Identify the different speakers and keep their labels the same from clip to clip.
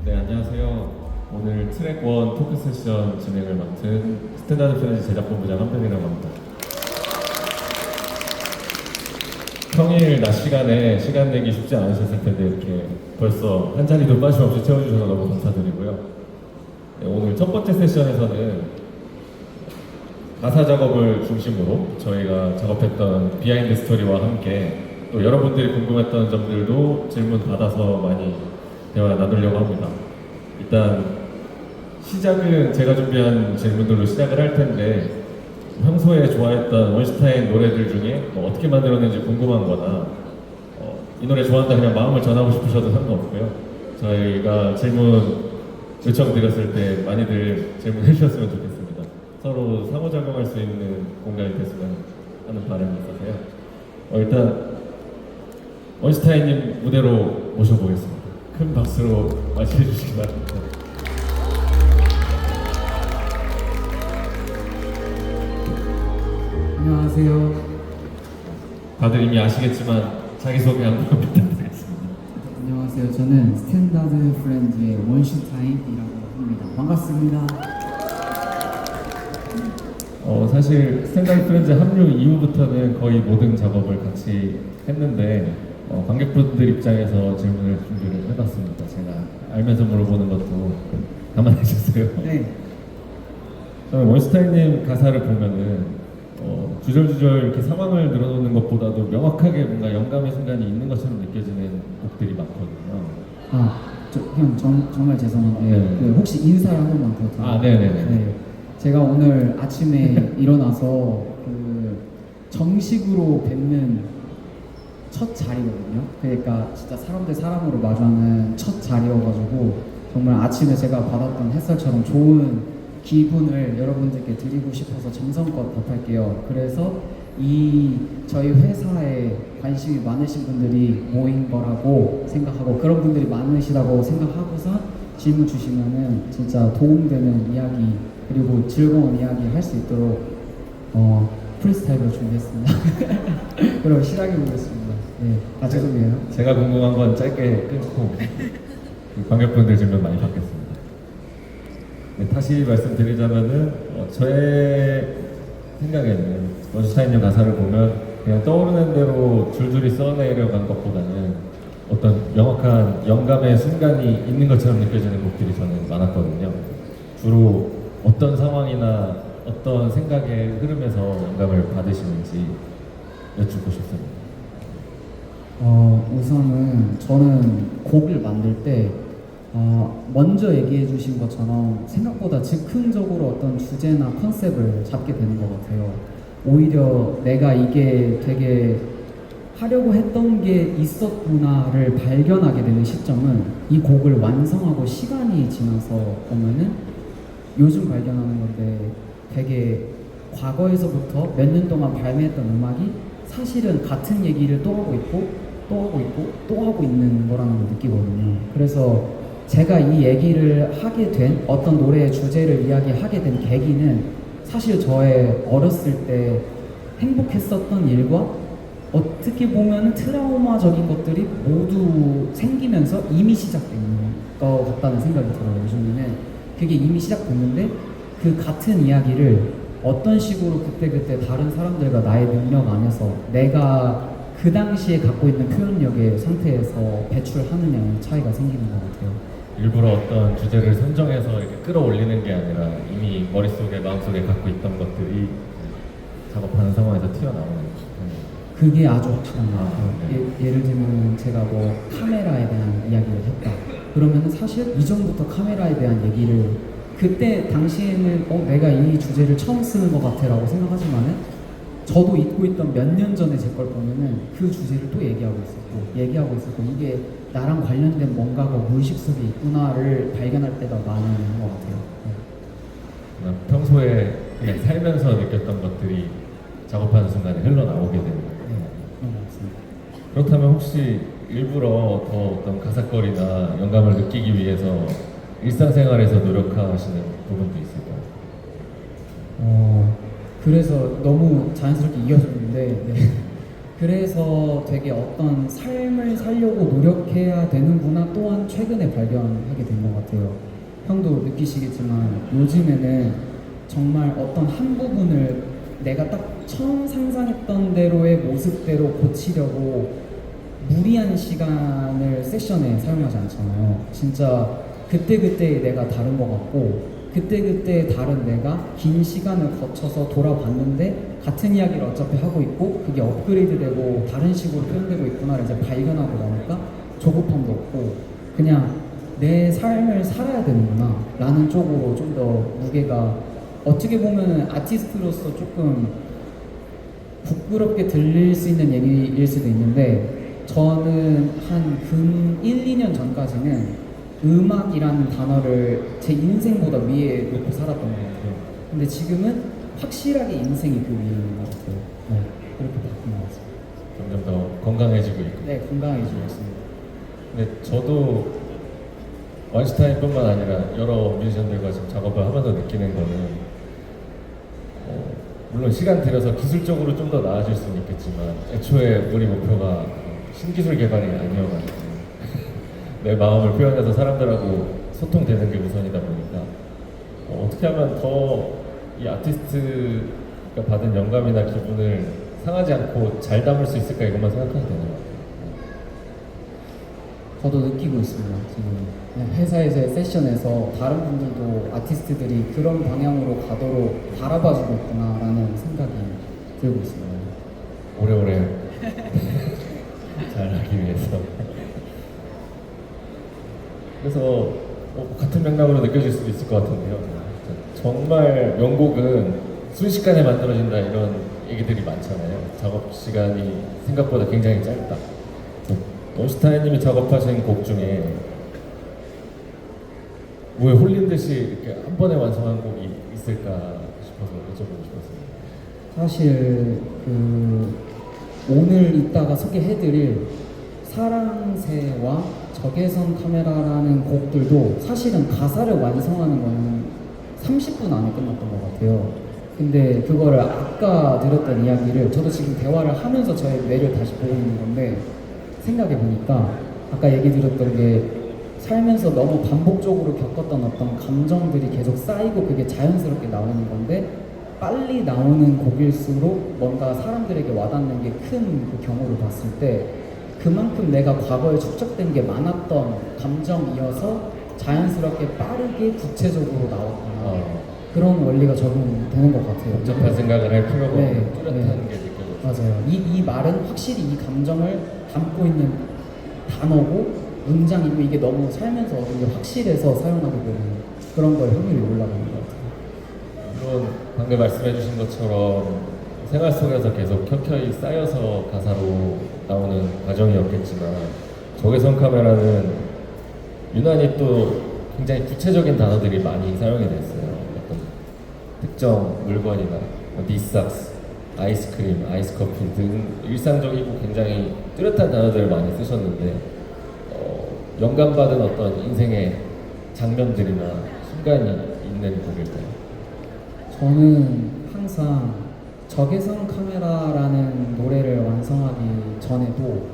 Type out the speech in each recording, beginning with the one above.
Speaker 1: 네, 안녕하세요. 오늘 트랙 1 토크 세션 진행을 맡은 스탠다드 프렌즈 제작본부장 한편이라고 합니다. 평일 낮 시간에 시간 내기 쉽지 않으셨을 텐데 이렇게 벌써 한 자리도 빠짐없이 채워주셔서 너무 감사드리고요. 네, 오늘 첫 번째 세션에서는 가사 작업을 중심으로 저희가 작업했던 비하인드 스토리와 함께 또 여러분들이 궁금했던 점들도 질문 받아서 많이 대화 나누려고 합니다. 일단 시작은 제가 준비한 질문들로 시작을 할 텐데 평소에 좋아했던 원슈타인 노래들 중에 뭐 어떻게 만들었는지 궁금한 거나 이 노래 좋아한다 그냥 마음을 전하고 싶으셔도 상관없고요. 저희가 질문 요청드렸을 때 많이들 질문해 주셨으면 좋겠습니다. 서로 상호작용할 수 있는 공간이 됐으면 하는 바람이 있어서요. 일단 원슈타인님 무대로 모셔보겠습니다. 큰 박수로 맞이해 주시기 바랍니다.
Speaker 2: 안녕하세요.
Speaker 1: 다들 이미 아시겠지만 자기소개 한번 부탁드리겠습니다.
Speaker 2: 안녕하세요. 저는 스탠다드 프렌즈의 원슈타인이라고 합니다. 반갑습니다.
Speaker 1: 사실 스탠다드 프렌즈 합류 이후부터는 거의 모든 작업을 같이 했는데 관객분들 입장에서 질문을 준비를 해봤습니다. 제가 알면서 물어보는 것도 감안해 주세요.
Speaker 2: 네.
Speaker 1: 저는 원슈타인님 가사를 보면은 주절주절 이렇게 상황을 늘어놓는 것보다도 명확하게 뭔가 영감의 순간이 있는 것처럼 느껴지는 곡들이 많거든요.
Speaker 2: 형 정말 죄송한데
Speaker 1: 네.
Speaker 2: 그 혹시 인사를 한 번만 더 드릴까요?
Speaker 1: 네네네.
Speaker 2: 네. 제가 오늘 아침에 일어나서 그 정식으로 뵙는 첫 자리거든요. 그러니까 진짜 사람으로 마주하는 첫 자리여가지고 정말 아침에 제가 받았던 햇살처럼 좋은 기분을 여러분들께 드리고 싶어서 정성껏 답할게요. 그래서 이 저희 회사에 관심이 많으신 분들이 모인 거라고 생각하고 그런 분들이 많으시다고 생각하고서 질문 주시면은 진짜 도움되는 이야기 그리고 즐거운 이야기 할 수 있도록 프리스타일로 준비했습니다. 그럼 시작해 보겠습니다. 네, 죄송해요.
Speaker 1: 제가 궁금한 건 짧게 끊고 관객분들 질문 많이 받겠습니다. 네, 다시 말씀드리자면은 저의 생각에는 원슈타인님 가사를 보면 그냥 떠오르는 대로 줄줄이 써내려간 것보다는 어떤 명확한 영감의 순간이 있는 것처럼 느껴지는 곡들이 저는 많았거든요. 주로 어떤 상황이나 어떤 생각의 흐름에서 영감을 받으시는지 여쭙고 싶습니다.
Speaker 2: 우선은 저는 곡을 만들 때 먼저 얘기해 주신 것처럼 생각보다 즉흥적으로 어떤 주제나 컨셉을 잡게 되는 것 같아요. 오히려 내가 이게 되게 하려고 했던 게 있었구나를 발견하게 되는 시점은 이 곡을 완성하고 시간이 지나서 보면은 요즘 발견하는 건데 되게 과거에서부터 몇 년 동안 발매했던 음악이 사실은 같은 얘기를 또 하고 있고 또 하고 있고 또 하고 있는 거라는 걸 느끼거든요. 그래서 제가 이 얘기를 하게 된 어떤 노래의 주제를 이야기하게 된 계기는 사실 저의 어렸을 때 행복했었던 일과 어떻게 보면 트라우마적인 것들이 모두 생기면서 이미 시작된 것 같다는 생각이 들어요. 요즘에는 그게 이미 시작됐는데 그 같은 이야기를 어떤 식으로 그때그때 다른 사람들과 나의 능력 안에서 내가 그 당시에 갖고 있는 표현력의 상태에서 배출하느냐의 차이가 생기는 것 같아요.
Speaker 1: 일부러 어떤 주제를 선정해서 이렇게 끌어올리는 게 아니라 이미 머릿속에 마음속에 갖고 있던 것들이 작업하는 상황에서 튀어나오는 거죠.
Speaker 2: 그게 아주 확실한 것 같아요.
Speaker 1: 네.
Speaker 2: 예를 들면 제가 뭐 카메라에 대한 이야기를 했다. 그러면 사실 이전부터 카메라에 대한 얘기를 그때 당시에는 내가 이 주제를 처음 쓰는 것 같아 라고 생각하지만은 저도 잊고 있던 몇 년 전에 제 걸 보면은 그 주제를 또 얘기하고 있었고 이게 나랑 관련된 뭔가가 무의식 속에 있구나를 발견할 때가 많은 것 같아요.
Speaker 1: 그냥 평소에 그냥 살면서 느꼈던 것들이 작업하는 순간에 흘러나오게 되는 거예요.
Speaker 2: 그런 것 같습니다.
Speaker 1: 그렇다면 혹시 일부러 더 어떤 가사거리나 영감을 느끼기 위해서 일상생활에서 노력하시는 부분도 있을까요?
Speaker 2: 그래서 너무 자연스럽게 이어졌는데 네. 그래서 되게 어떤 삶을 살려고 노력해야 되는구나 또한 최근에 발견하게 된 것 같아요. 형도 느끼시겠지만 요즘에는 정말 어떤 한 부분을 내가 딱 처음 상상했던 대로의 모습대로 고치려고 무리한 시간을 세션에 사용하지 않잖아요. 진짜 그때그때 내가 다른 것 같고 그때그때 다른 내가 긴 시간을 거쳐서 돌아봤는데 같은 이야기를 어차피 하고 있고 그게 업그레이드되고 다른 식으로 표현되고 있구나를 이제 발견하고 나니까 조급함도 없고 그냥 내 삶을 살아야 되는구나 라는 쪽으로 좀 더 무게가 어떻게 보면 아티스트로서 조금 부끄럽게 들릴 수 있는 얘기일 수도 있는데 저는 한 1, 2년 전까지는 음악이라는 단어를 제 인생보다 위에 놓고 살았던 것 같아요. 근데 지금은 확실하게 인생이 그 위에 있는 것 같아요. 네, 그렇게 바뀐 것 같습니다.
Speaker 1: 점점 더 건강해지고 있고.
Speaker 2: 네, 건강해지고 있습니다.
Speaker 1: 근데 저도 와인슈타인뿐만 아니라 여러 뮤지션들과 지금 작업을 하면서 느끼는 거는 물론 시간 들여서 기술적으로 좀 더 나아질 수는 있겠지만 애초에 우리 목표가 신기술 개발이 아니어가지고 내 마음을 표현해서 사람들하고 소통되는 게 우선이다 보니까 어떻게 하면 더 이 아티스트가 받은 영감이나 기분을 상하지 않고 잘 담을 수 있을까 이것만 생각하게 되는 것 같아요.
Speaker 2: 저도 느끼고 있습니다. 지금 회사에서의 세션에서 다른 분들도 아티스트들이 그런 방향으로 가도록 바라봐주고 있구나라는 생각이 들고 있습니다.
Speaker 1: 오래오래 잘하기 위해서. 그래서 같은 맥락으로 느껴질 수도 있을 것 같은데요. 정말 명곡은 순식간에 만들어진다 이런 얘기들이 많잖아요. 작업 시간이 생각보다 굉장히 짧다. 원슈타인님이 작업하신 곡 중에 왜 홀린 듯이 이렇게 한 번에 완성한 곡이 있을까 싶어서 여쭤보고 싶었습니다.
Speaker 2: 사실 오늘 이따가 소개해드릴 사랑새와 적외선 카메라라는 곡들도 사실은 가사를 완성하는 거는 30분 안에 끝났던 것 같아요. 근데 그거를 아까 들었던 이야기를 저도 지금 대화를 하면서 저의 뇌를 다시 보고 있는 건데 생각해 보니까 아까 얘기 드렸던 게 살면서 너무 반복적으로 겪었던 어떤 감정들이 계속 쌓이고 그게 자연스럽게 나오는 건데 빨리 나오는 곡일수록 뭔가 사람들에게 와닿는 게 큰 그 경우를 봤을 때 그만큼 내가 과거에 축적된 게 많았던 감정이어서 자연스럽게 빠르게 구체적으로 나왔구나 그런 원리가 적용되는 것 같아요.
Speaker 1: 복잡한 생각을 할 필요가
Speaker 2: 네,
Speaker 1: 없는 뚜렷한
Speaker 2: 네.
Speaker 1: 게 느껴져요.
Speaker 2: 맞아요. 이 말은 확실히 이 감정을 담고 있는 단어고 문장이고 이게 너무 살면서 얻은 게 확실해서 사용하게 되는 그런 걸 확률이 올라가는 것 같아요.
Speaker 1: 물론 방금 말씀해 주신 것처럼 생활 속에서 계속 켜켜이 쌓여서 가사로 나오는 과정이었겠지만 적외선 카메라는 유난히 또 굉장히 구체적인 단어들이 많이 사용이 됐어요. 어떤 특정 물건이나 니삭스, 아이스크림, 아이스커피 등 일상적이고 굉장히 뚜렷한 단어들을 많이 쓰셨는데 영감받은 어떤 인생의 장면들이나 순간이 있는 곡일까요?
Speaker 2: 저는 항상 적외선 카메라라는 노래를 완성하기 전에도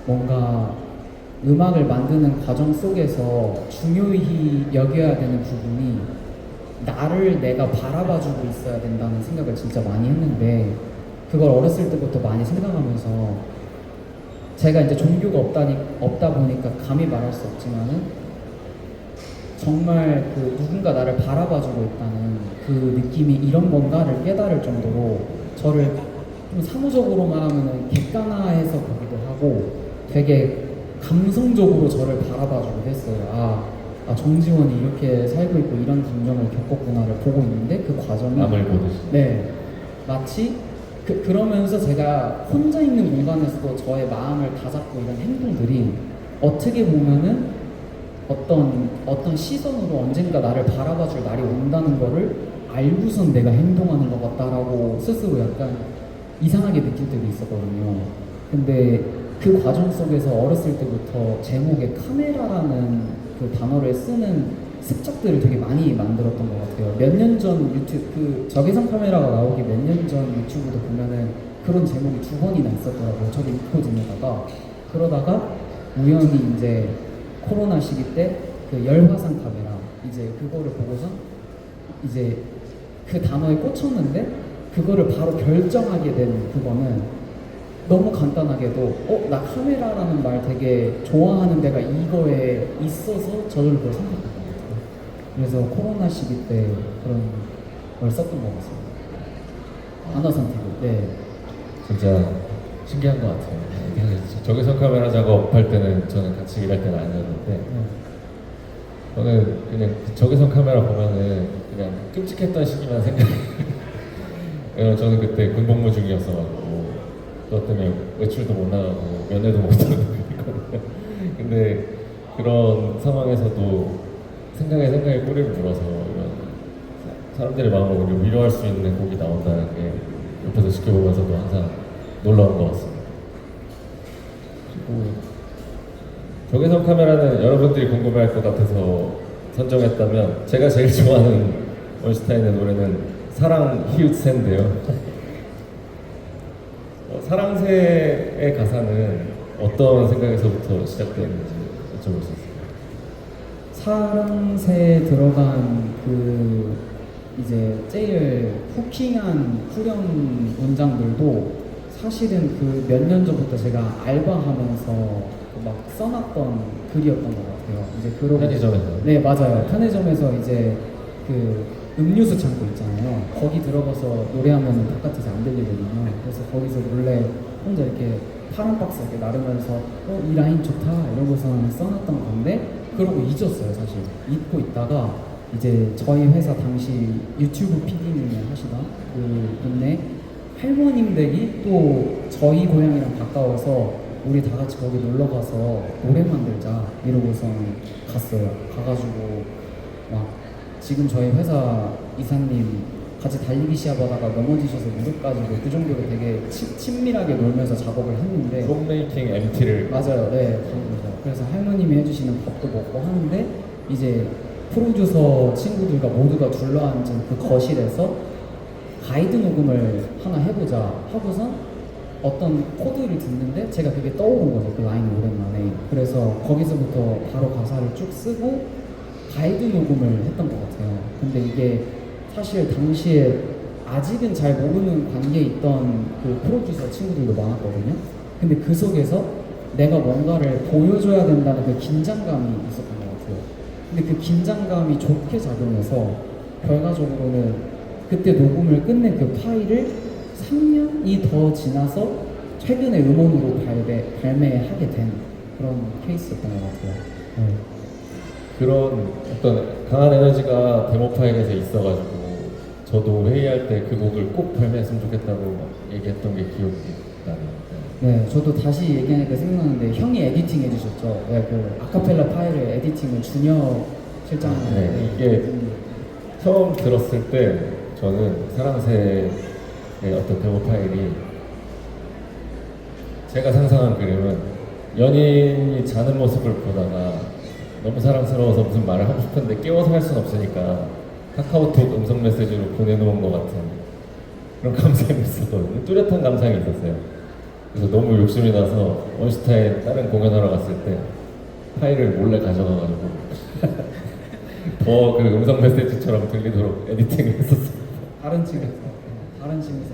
Speaker 2: 뭔가 음악을 만드는 과정 속에서 중요히 여겨야 되는 부분이 나를 내가 바라봐주고 있어야 된다는 생각을 진짜 많이 했는데 그걸 어렸을 때부터 많이 생각하면서 제가 이제 종교가 없다 보니까 감히 말할 수 없지만은 정말 그 누군가 나를 바라봐주고 있다는 그 느낌이 이런 건가를 깨달을 정도로 저를 좀 사무적으로만 하면은 객관화해서 보기도 하고 되게 감성적으로 저를 바라봐주고 했어요. 정지원이 이렇게 살고 있고 이런 감정을 겪었구나를 보고 있는데 그 과정이
Speaker 1: 남을 보듯이.
Speaker 2: 네, 마치 그러면서 제가 혼자 있는 공간에서도 저의 마음을 다잡고 이런 행동들이 어떻게 보면은 어떤 시선으로 언젠가 나를 바라봐줄 날이 온다는 거를 알고선 내가 행동하는 것 같다라고 스스로 약간 이상하게 느낄 때도 있었거든요. 근데 그 과정 속에서 어렸을 때부터 제목에 카메라라는 그 단어를 쓰는 습작들을 되게 많이 만들었던 것 같아요. 몇 년 전 유튜브 그 적외선 카메라가 나오기 몇 년 전 유튜브도 보면은 그런 제목이 두 번이나 있었더라고요. 저도 잊고 지내다가 그러다가 우연히 이제 코로나 시기 때 그 열화상 카메라 이제 그거를 보고서 이제 그 단어에 꽂혔는데 그거를 바로 결정하게 된 그거는 너무 간단하게도 나 카메라라는 말 되게 좋아하는 데가 이거에 있어서 저절로 그걸 생각한 것 같아요. 그래서 코로나 시기 때 그런 걸 썼던 것 같습니다. 단어 선택을. 네.
Speaker 1: 진짜 신기한 것 같아요. 적외선 카메라 작업할 때는 저는 같이 일할 때는 아니었는데
Speaker 2: 네.
Speaker 1: 저는 그냥 적외선 카메라 보면은 그냥 끔찍했던 시기만 생각해요. 저는 그때 군복무 중이었어가지고 그것 때문에 외출도 못 나가고 면회도 못 하고 그랬거든요. 근데 그런 상황에서도 생각에 꼬리를 물어서 이런 사람들의 마음을 오히려 위로할 수 있는 곡이 나온다는 게 옆에서 지켜보면서도 항상 놀라운 것 같습니다. 그리고 적외선 카메라는 여러분들이 궁금해할 것 같아서 선정했다면 제가 제일 좋아하는 원슈타인의 노래는 사랑 히읗새인데요. 사랑새의 가사는 어떤 생각에서부터 시작되는지 여쭤볼 수 있을까요?
Speaker 2: 사랑새에 들어간 그 이제 제일 후킹한 후렴 문장들도 사실은 그 몇 년 전부터 제가 알바하면서 막 써놨던 글이었던 것 같아요. 이제 그러고
Speaker 1: 편의점에서.
Speaker 2: 네 맞아요. 편의점에서 이제 그 음료수 창고 있잖아요. 거기 들어가서 노래하면 바깥에서 안 들리거든요. 그래서 거기서 몰래 혼자 이렇게 파란 박스 이렇게 나르면서 이 라인 좋다 이러고서 써놨던 건데 그러고 잊었어요 사실. 잊고 있다가 이제 저희 회사 당시 유튜브 PD님을 하시던 그 분네 할머님 댁이 또 저희 고향이랑 가까워서 우리 다 같이 거기 놀러 가서 노래 만들자 이러고서 갔어요. 가가지고 막 지금 저희 회사 이사님 같이 달리기 시합하다가 넘어지셔서 무릎 까지고 그 정도로 되게 친밀하게 놀면서 작업을 했는데
Speaker 1: 폼메이킹 MT를
Speaker 2: 맞아요. 네, 그런 그래서 할머님이 해주시는 밥도 먹고 하는데 이제 프로듀서 친구들과 모두가 둘러앉은 그 거실에서 가이드 녹음을 하나 해보자 하고선 어떤 코드를 듣는데 제가 그게 떠오른 거죠. 그 라인이 오랜만에. 그래서 거기서부터 바로 가사를 쭉 쓰고 가이드 녹음을 했던 것 같아요. 근데 이게 사실 당시에 아직은 잘 모르는 관계에 있던 그 프로듀서 친구들도 많았거든요. 근데 그 속에서 내가 뭔가를 보여줘야 된다는 그 긴장감이 있었던 것 같아요. 근데 그 긴장감이 좋게 작용해서 결과적으로는 그때 녹음을 끝낸 그 파일을 3년이 더 지나서 최근에 음원으로 발매하게 된 그런 케이스였던 것 같아요. 네.
Speaker 1: 그런 어떤 강한 에너지가 데모 파일에서 있어가지고 저도 회의할 때 그 곡을 꼭 발매했으면 좋겠다고 막 얘기했던 게 기억이 나네요.
Speaker 2: 네, 저도 다시 얘기하니까 생각나는데 형이 에디팅 해주셨죠. 네, 그 아카펠라 파일을 에디팅을 준혁 실장님이.
Speaker 1: 네, 이게 처음 들었을 때 저는 사랑새의 어떤 데모 파일이 제가 상상한 그림은 연인이 자는 모습을 보다가 너무 사랑스러워서 무슨 말을 하고 싶은데 깨워서 할 수는 없으니까 카카오톡 음성 메시지로 보내놓은 것 같은 그런 감상이 있었거든요. 뚜렷한 감상이 있었어요. 그래서 너무 욕심이 나서 원슈타인 다른 공연하러 갔을 때 파일을 몰래 가져가가지고 더 그 음성 메시지처럼 들리도록 에디팅을 했었어요.
Speaker 2: 다른 층에서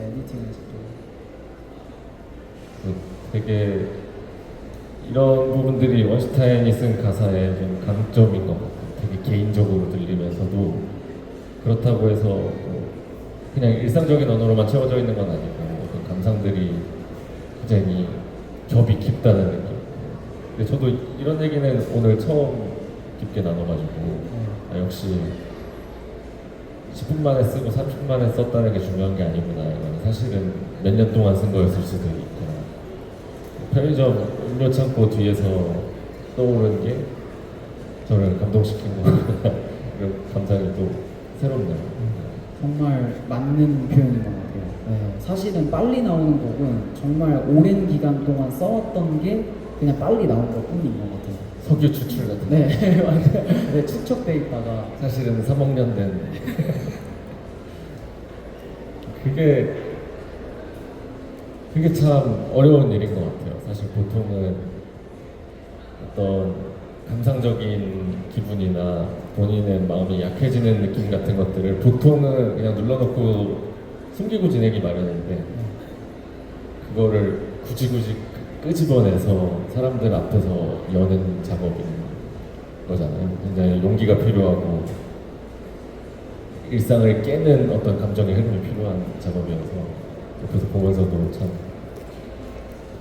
Speaker 2: 에디팅을 했죠.
Speaker 1: 되게 이런 부분들이 원슈타인이 쓴 가사의 좀 강점인 것 같아요. 되게 개인적으로 들리면서도 그렇다고 해서 뭐 그냥 일상적인 언어로만 채워져 있는 건 아니고 어떤 감상들이 굉장히 겹이 깊다는 느낌. 근데 저도 이런 얘기는 오늘 처음 깊게 나눠가지고 역시 10분 만에 쓰고 30분 만에 썼다는 게 중요한 게 아니구나. 이건 사실은 몇 년 동안 쓴 거였을 수도 있구나. 편의점 음료 창고 뒤에서 떠오르는 게 저를 감동시킨 거 이런 감상이 또 새롭네요.
Speaker 2: 정말 맞는 표현인 것 같아요. 네, 사실은 빨리 나오는 곡은 정말 오랜 기간 동안 써왔던 게 그냥 빨리 나온 것 뿐인 것 같아요.
Speaker 1: 석유 추출 같은 거.
Speaker 2: 네, 맞아요. 네, 축적돼 있다가
Speaker 1: 사실은 3억 년 된. 그게 그게 참 어려운 일인 것 같아요. 사실 보통은 어떤 감상적인 기분이나 본인의 마음이 약해지는 느낌 같은 것들을 보통은 그냥 눌러놓고 숨기고 지내기 마련인데 그거를 굳이 끄집어내서 사람들 앞에서 여는 작업인 거잖아요. 굉장히 용기가 필요하고 일상을 깨는 어떤 감정의 흐름이 필요한 작업이어서 옆에서 보면서도 참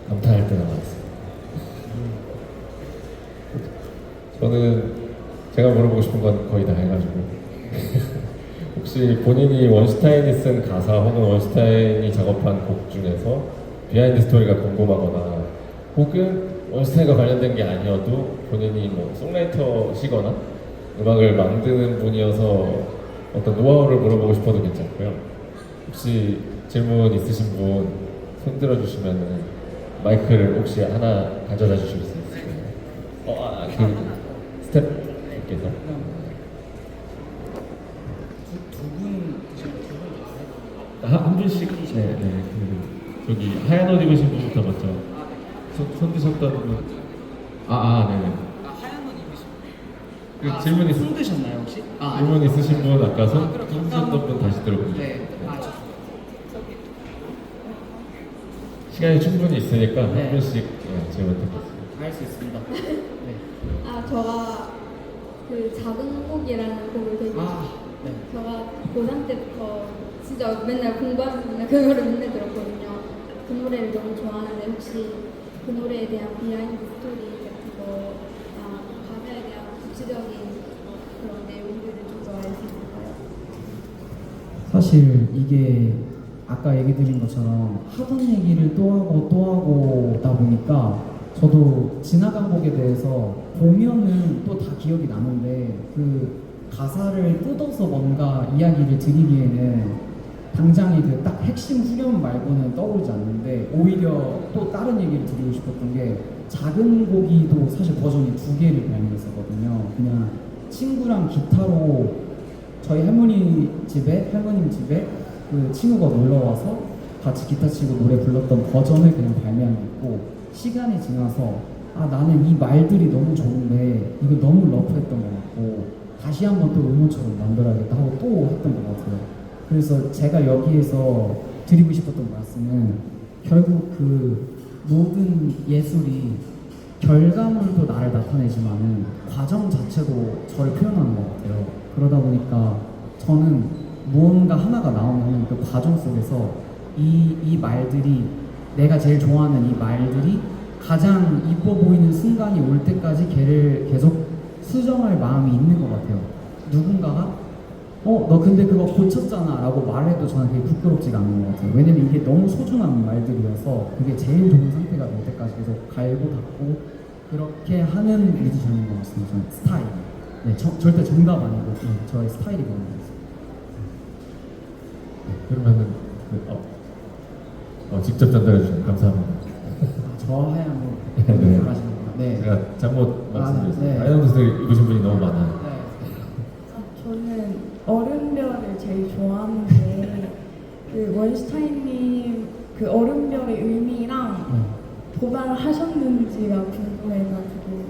Speaker 1: 감탄할 때가 많았어요. 저는 제가 물어보고 싶은 건 거의 다 해가지고 혹시 본인이 원슈타인이 쓴 가사 혹은 원슈타인이 작업한 곡 중에서 비하인드 스토리가 궁금하거나 혹은 원슈타인과 관련된 게 아니어도 본인이 뭐 송라이터시거나 음악을 만드는 분이어서 어떤 노하우를 물어보고 싶어도 괜찮고요. 혹시 질문 있으신 분 손 들어주시면 마이크를 혹시 하나 가져다 주실 수 있을까요? 그 스태프께서 한 분씩 네. 저기 하얀 옷 입으신 분부터 먼저 손 드셨던 분. 네네.
Speaker 2: 하얀 옷 입으신
Speaker 1: 그 질문
Speaker 2: 손 드셨나요 혹시?
Speaker 1: 질문 있으신 분 아까 손
Speaker 2: 그럼
Speaker 1: 드셨던 분 다시 들어보세요.
Speaker 2: 네.
Speaker 1: 시간이 충분히 있으니까
Speaker 2: 네.
Speaker 1: 한 분씩 질문 드리겠습니다.
Speaker 2: 할 수 있습니다. 네.
Speaker 3: 저가 그 작은 곡이라는 곡을 되게
Speaker 2: 네.
Speaker 3: 제가 고3 때부터 진짜 맨날 공부하면서 맨날 그 노래 맨날 들었거든요. 그 노래를 너무 좋아하는데 혹시 그 노래에 대한 비하인드 스토리 같은 거, 가사에 대한 구체적인 그런 내용들을 좀 더 알 수 있을까요?
Speaker 2: 사실 이게 아까 얘기 드린 것처럼 하던 얘기를 또 하고다 보니까 저도 지나간 곡에 대해서 보면은 또 다 기억이 나는데 그 가사를 뜯어서 뭔가 이야기를 드리기에는 당장의 그 딱 핵심 후렴 말고는 떠오르지 않는데 오히려 또 다른 얘기를 드리고 싶었던 게 작은 고기도 사실 버전이 2개를 발매했었거든요. 그냥 친구랑 기타로 저희 할머님 집에 그 친구가 놀러 와서 같이 기타 치고 노래 불렀던 버전을 그냥 발매한 게 있고 시간이 지나서 나는 이 말들이 너무 좋은데 이거 너무 러프했던 것 같고 다시 한번 또 음원처럼 만들어야겠다 하고 또 했던 것 같아요. 그래서 제가 여기에서 드리고 싶었던 말씀은 결국 그 모든 예술이 결과물도 나를 나타내지만은 과정 자체도 저를 표현하는 것 같아요. 그러다 보니까 저는 무언가 하나가 나오면 그 과정 속에서 이 말들이 내가 제일 좋아하는 이 말들이 가장 이뻐 보이는 순간이 올 때까지 걔를 계속 수정할 마음이 있는 것 같아요. 누군가가 너 근데 그거 고쳤잖아 라고 말해도 저는 그게 부끄럽지가 않은 것 같아요. 왜냐면 이게 너무 소중한 말들이어서 그게 제일 좋은 상태가 될 때까지 계속 갈고 닦고 그렇게 하는 뮤지션인 것 같습니다. 저는 스타일. 네, 절대 정답 아니고 저의 스타일이거든요.
Speaker 1: 그러면은 직접 전달해 주셔서 감사합니다.
Speaker 2: 저 하얀 뭐
Speaker 1: 네.
Speaker 2: 잘하시는구나. 네.
Speaker 1: 제가 잘못 말씀드렸습니다.
Speaker 2: 네.
Speaker 1: 하얀 옷을 입으신 분이 너무 많아요.
Speaker 4: 저는 얼음별을 제일 좋아하는데 그 원슈타인님 그 얼음별의 의미랑 도달을 하셨는지가 궁금해가지고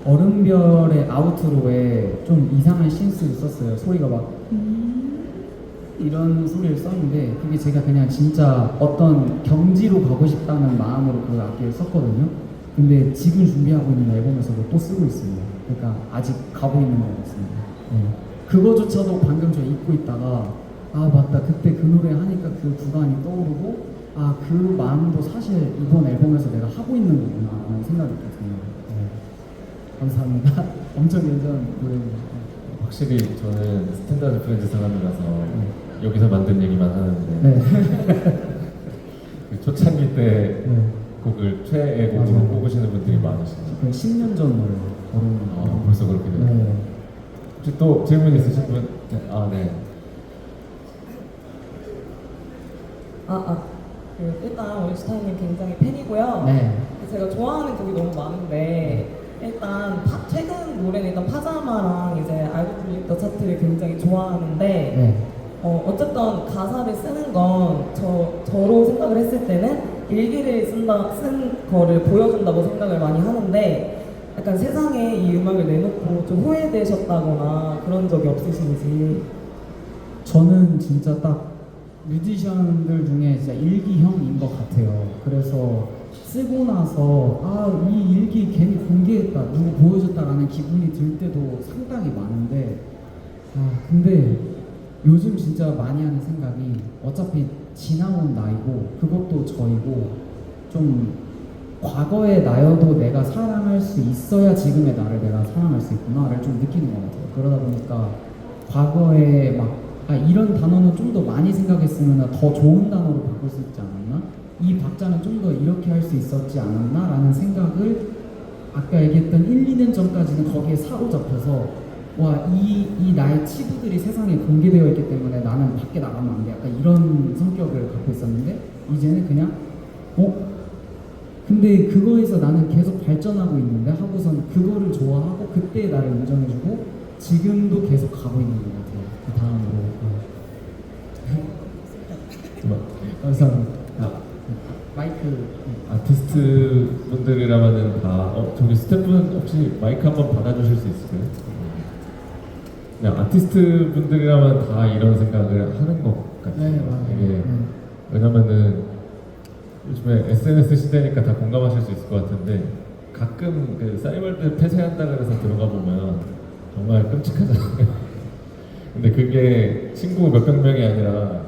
Speaker 2: 얼음별의 아우트로에 좀 이상한 신스를 썼어요. 소리가 막 이런 소리를 썼는데 그게 제가 그냥 진짜 어떤 경지로 가고 싶다는 마음으로 그 악기를 썼거든요. 근데 지금 준비하고 있는 앨범에서도 또 쓰고 있습니다. 그러니까 아직 가고 있는 것 같습니다. 네. 그거조차도 방금 저 잊고 있다가 맞다 그때 그 노래 하니까 그 구간이 떠오르고 그 마음도 사실 이번 앨범에서 내가 하고 있는 거구나 라는 생각이 들어요. 네. 감사합니다. 엄청 예전 노래입니다.
Speaker 1: 확실히 저는 스탠다드 프렌즈 사람이라서 여기서 만든 얘기만 하는데 그 초창기 때 곡을 최애 곡으로
Speaker 2: 맞아요.
Speaker 1: 꼽으시는 분들이 많으시네요.
Speaker 2: 거의 10년 전 노래.
Speaker 1: 벌써 그렇게 돼요.
Speaker 2: 네.
Speaker 1: 혹시 또 질문 있으신 분? 네.
Speaker 5: 일단 원슈타인님 굉장히 팬이고요.
Speaker 2: 네.
Speaker 5: 제가 좋아하는 곡이 너무 많은데 일단 최근 노래는 일단 파자마랑 이제 I Don't Believe the 차트를 굉장히 좋아하는데
Speaker 2: 네.
Speaker 5: 어쨌든 가사를 쓰는 건 저로 생각을 했을 때는 일기를 쓴 거를 보여준다고 생각을 많이 하는데 약간 세상에 이 음악을 내놓고 좀 후회되셨다거나 그런 적이 없으신지.
Speaker 2: 저는 진짜 딱 뮤지션들 중에 진짜 일기형인 것 같아요. 그래서 쓰고 나서 아, 이 일기 괜히 공개했다, 누구 보여줬다라는 기분이 들 때도 상당히 많은데 근데 요즘 진짜 많이 하는 생각이 어차피 지나온 나이고 그것도 저이고 좀 과거의 나여도 내가 사랑할 수 있어야 지금의 나를 내가 사랑할 수 있구나를 좀 느끼는 것 같아요. 그러다 보니까 과거에 막 이런 단어는 좀 더 많이 생각했으면 더 좋은 단어로 바꿀 수 있지 않았나? 이 박자는 좀 더 이렇게 할 수 있었지 않았나? 라는 생각을 아까 얘기했던 1, 2년 전까지는 거기에 사로잡혀서 와, 이 나의 치부들이 세상에 공개되어 있기 때문에 나는 밖에 나가면 안 돼. 약간 이런 성격을 갖고 있었는데 이제는 그냥 근데 그거에서 나는 계속 발전하고 있는데 하고선 그거를 좋아하고 그때 나를 인정해주고 지금도 계속 가고 있는 것 같아요. 그 다음으로. 감사합니다. 마이크.
Speaker 1: 아티스트 분들이라면은 다 저기 스태프분 혹시 마이크 한번 받아주실 수 있을까요? 네, 아티스트 분들이라면 다 이런 생각을 하는 것 같아요.
Speaker 2: 네, 맞아요.
Speaker 1: 이게 왜냐면은 요즘에 SNS 시대니까 다 공감하실 수 있을 것 같은데 가끔 그 싸이월드 폐쇄한다 그래서 들어가 보면 정말 끔찍하잖아요. 근데 그게 친구 몇백 명이 아니라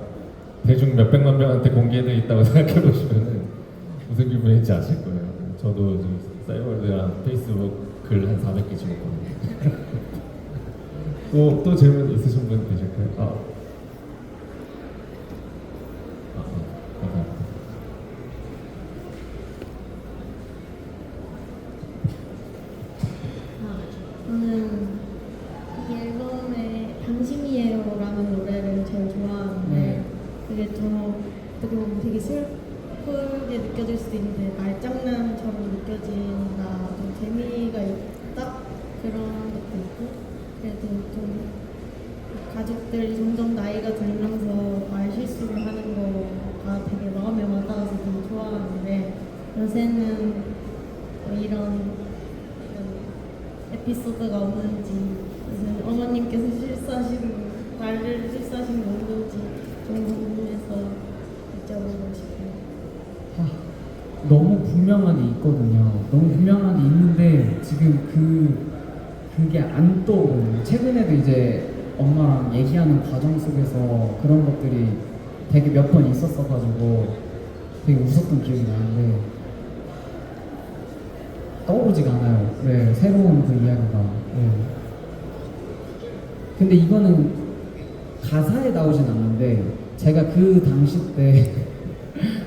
Speaker 1: 대중 몇백만 명한테 공개되어 있다고 생각해 보시면은 무슨 기분인지 아실 거예요. 저도 지금 싸이월드랑 페이스북 글 한 400개 찍었거든요. 또 질문 있으신 분 계실까요? 감사합니다.
Speaker 3: 저는 이 앨범의 당신이에요라는 노래를 제일 좋아하는데 그게 어떻게 보면 되게 슬프게 느껴질 수도 있는데 말장난처럼 느껴진다, 좀 재미가 있다 그런 것도 있고 그래도 좀 가족들이 점점 나이가 들면서 말 실수를 하는 거가 되게 마음에 와닿아서 되게 좋아하는데 요새는 이런 에피소드가 없는지 무슨 어머님께서 나를 실수하신 거 없는지 좀 궁금해서 여쭤보고 싶어요.
Speaker 2: 너무 분명하게 있거든요. 너무 분명하게 있는데 지금 그게 안 떠오르는. 최근에도 이제 엄마랑 얘기하는 과정 속에서 그런 것들이 되게 몇 번 있었어가지고 되게 웃었던 기억이 나는데 떠오르지가 않아요. 네, 새로운 그 이야기가. 네. 근데 이거는 가사에 나오진 않는데 제가 그 당시 때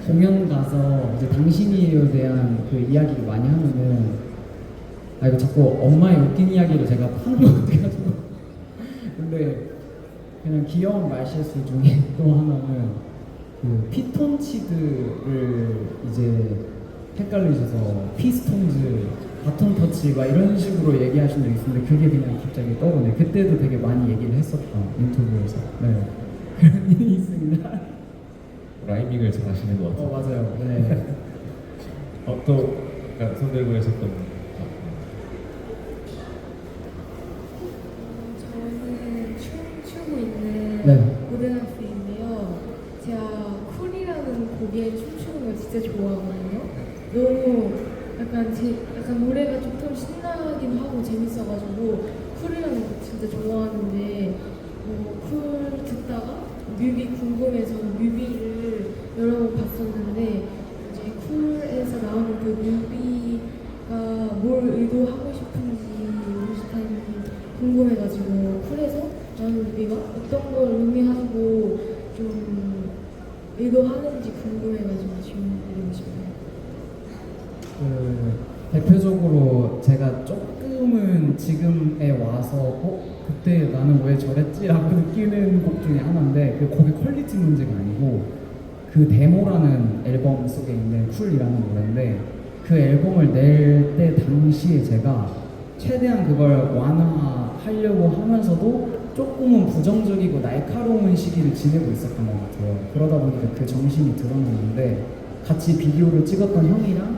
Speaker 2: 공연 가서 이제 당신이에 대한 그 이야기를 많이 하면은 이거 자꾸 엄마의 웃긴 이야기를 제가 하는 것 같아가지고 근데 그냥 귀여운 말실수 중에 또 하나는 그 피톤치드를 이제 헷갈리셔서 피스톤즈, 바톤 터치 막 이런 식으로 얘기하신 적이 있는데 그게 그냥 갑자기 떠오르네. 그때도 되게 많이 얘기를 했었던 인터뷰에서. 네. 그런 일이 있습니다.
Speaker 1: 라이밍을 잘 하시는 것 같아요.
Speaker 2: 맞아요. 네.
Speaker 1: 또 아까 손 들고 계셨던 분.
Speaker 6: 저는 춤추고 있는
Speaker 2: 네.
Speaker 6: 고등학생인데요. 제가 쿨이라는 곡에 춤추는 걸 진짜 좋아하거든요. 너무 약간 노래가 조금 신나긴 하고 재밌어가지고 쿨이라는 곡 진짜 좋아하는데 쿨 듣다가 뮤비 궁금해서 뮤비를 여러 번 봤었는데 이제 쿨에서 나오는 그 뮤비가 뭘 의도하고 싶은지 몬스타님이 궁금해가지고 쿨에서 나오는 뮤비가 어떤 걸 의미하고 좀 의도하는지 궁금해가지고 질문드리고 싶어요.
Speaker 2: 대표적으로 제가 조금은 지금에 와서 그때 나는 왜 저랬지라고 느끼는 곡 중에 하나인데 그 곡의 퀄리티 문제가 아니고 그 데모라는 앨범 속에 있는 쿨이라는 노래인데 그 앨범을 낼 때 당시에 제가 최대한 그걸 완화하려고 하면서도 조금은 부정적이고 날카로운 시기를 지내고 있었던 것 같아요. 그러다 보니까 그 정신이 드러났는데 같이 비디오를 찍었던 형이랑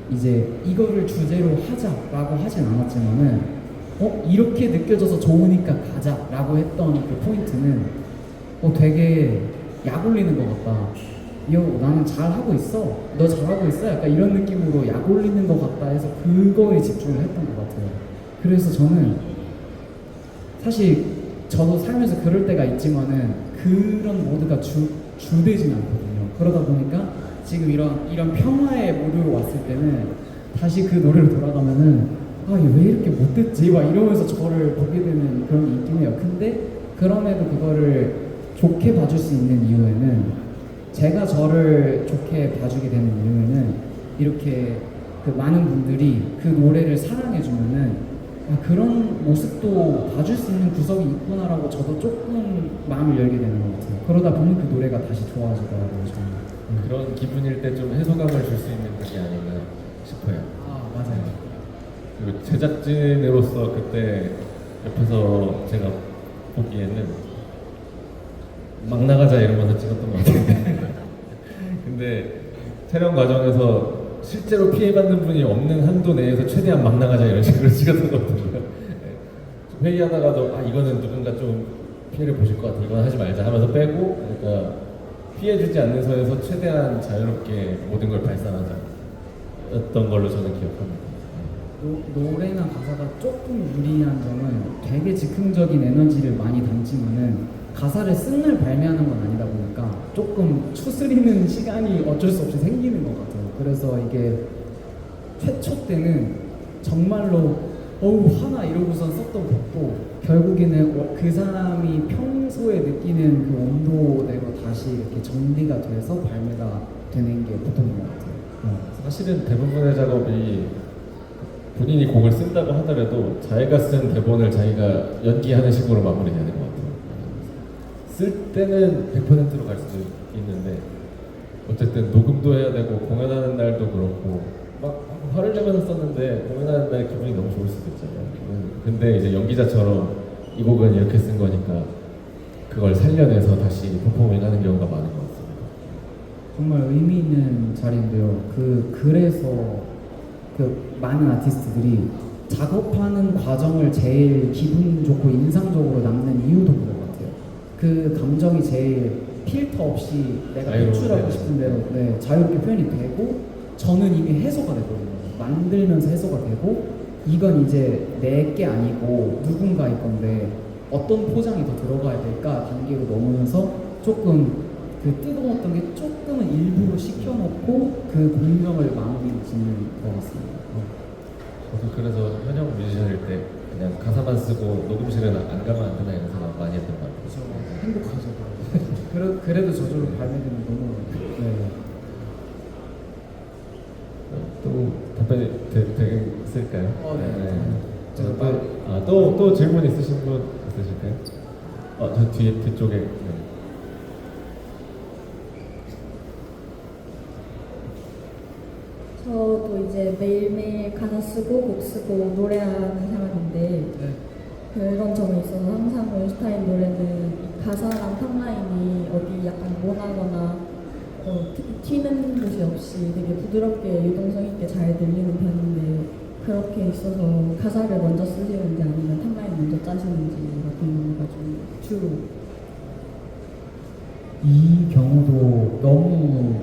Speaker 2: 이제 이거를 주제로 하자라고 하진 않았지만은 이렇게 느껴져서 좋으니까 가자라고 했던 그 포인트는 되게 약 올리는 것 같다. 나는 잘하고 있어. 너 잘하고 있어. 약간 이런 느낌으로 약 올리는 것 같다 해서 그거에 집중을 했던 것 같아요. 그래서 저는 사실 저도 살면서 그럴 때가 있지만은 그런 모드가 주되진 않거든요. 그러다 보니까 지금 이런 평화의 모드로 왔을 때는 다시 그 노래로 돌아가면은 얘 왜 이렇게 못됐지? 막 이러면서 저를 보게 되는 그런 게 있긴 해요. 근데 그럼에도 그거를 좋게 봐줄 수 있는 이유에는 제가 저를 좋게 봐주게 되는 이유에는 이렇게 그 많은 분들이 그 노래를 사랑해주면은 그런 모습도 봐줄 수 있는 구석이 있구나라고 저도 조금 마음을 열게 되는 것 같아요. 그러다 보면 그 노래가 다시 좋아지더라고요. 저는.
Speaker 1: 그런 기분일 때 좀 해소감을 줄 수 있는 게 아닌가 싶어요.
Speaker 2: 맞아요.
Speaker 1: 그리고 제작진으로서 그때 옆에서 제가 보기에는 막 나가자 이러면서 찍었던 것 같은데 근데 촬영 과정에서 실제로 피해받는 분이 없는 한도 내에서 최대한 막 나가자 이런 식으로 찍었던 것 같아요. 회의하다가도 이거는 누군가 좀 피해를 보실 것 같아 이건 하지 말자 하면서 빼고 그러니까 피해주지 않는 선에서 최대한 자유롭게 모든 걸 발산하자 였던 걸로 저는 기억합니다.
Speaker 2: 노래나 가사가 조금 유리한 점은 되게 즉흥적인 에너지를 많이 담지만은 가사를 쓴 날 발매하는 건 아니다 보니까 조금 추스리는 시간이 어쩔 수 없이 생기는 것 같아요. 그래서 이게 최초 때는 정말로 하나 이러고선 썼던 곡도 결국에는 그 사람이 평소에 느끼는 그 온도대로 다시 이렇게 정리가 돼서 발매가 되는 게 보통인 것 같아요.
Speaker 1: 사실은 대부분의 작업이 본인이 곡을 쓴다고 하더라도 자기가 쓴 대본을 자기가 연기하는 식으로 마무리되는 것 같아요. 쓸 때는 100%로 갈 수도 있는데 어쨌든 녹음도 해야 되고 공연하는 날도 그렇고 막 화를 내면서 썼는데 공연하는 날 기분이 너무 좋을 수도 있잖아요. 근데 이제 연기자처럼 이 곡은 이렇게 쓴 거니까 그걸 살려내서 다시 퍼포밍하는 경우가 많은 것 같습니다.
Speaker 2: 정말 의미 있는 자리인데요. 그래서 그 많은 아티스트들이 작업하는 과정을 제일 기분 좋고 인상적으로 남는 이유도 그런 것 같아요. 그 감정이 제일 필터 없이 내가 표출하고 싶은 대로 자유롭게 표현이 되고 저는 이미 해소가 되거든요. 만들면서 해소가 되고 이건 이제 내 게 아니고 누군가의 건데 어떤 포장이 더 들어가야 될까 단계로 넘으면서 조금 그 뜨거웠던 게 조금은 일부러 식혀놓고 그 공명을 마무리 짓는 것 같습니다.
Speaker 1: 저도 그래서 현역 뮤지션일 때 그냥 가사만 쓰고 녹음실은 안 가면 안 되나 이런 생각 많이 했던 것 같아요.
Speaker 2: 그래서 행복하죠. 그래도 저절로 발매되면 너무
Speaker 1: 또 답변이 되겠을까요?
Speaker 2: 네.
Speaker 1: 또 질문 있으신 분 있으실까요? 저 뒤쪽에. 네.
Speaker 4: 저도 이제 매일매일 가사 쓰고 곡 쓰고 노래하는 사람인데 그런 점에 있어서 항상 원슈타인 노래는 이 가사랑 탑라인이 어디 약간 모나거나 특히 튀는 곳이 없이 되게 부드럽게 유동성 있게 잘 들리는 편인데 그렇게 있어서 가사를 먼저 쓰시는지 아니면 탑라인 먼저 짜시는지가 궁금해가지고 주로
Speaker 2: 이 경우도 너무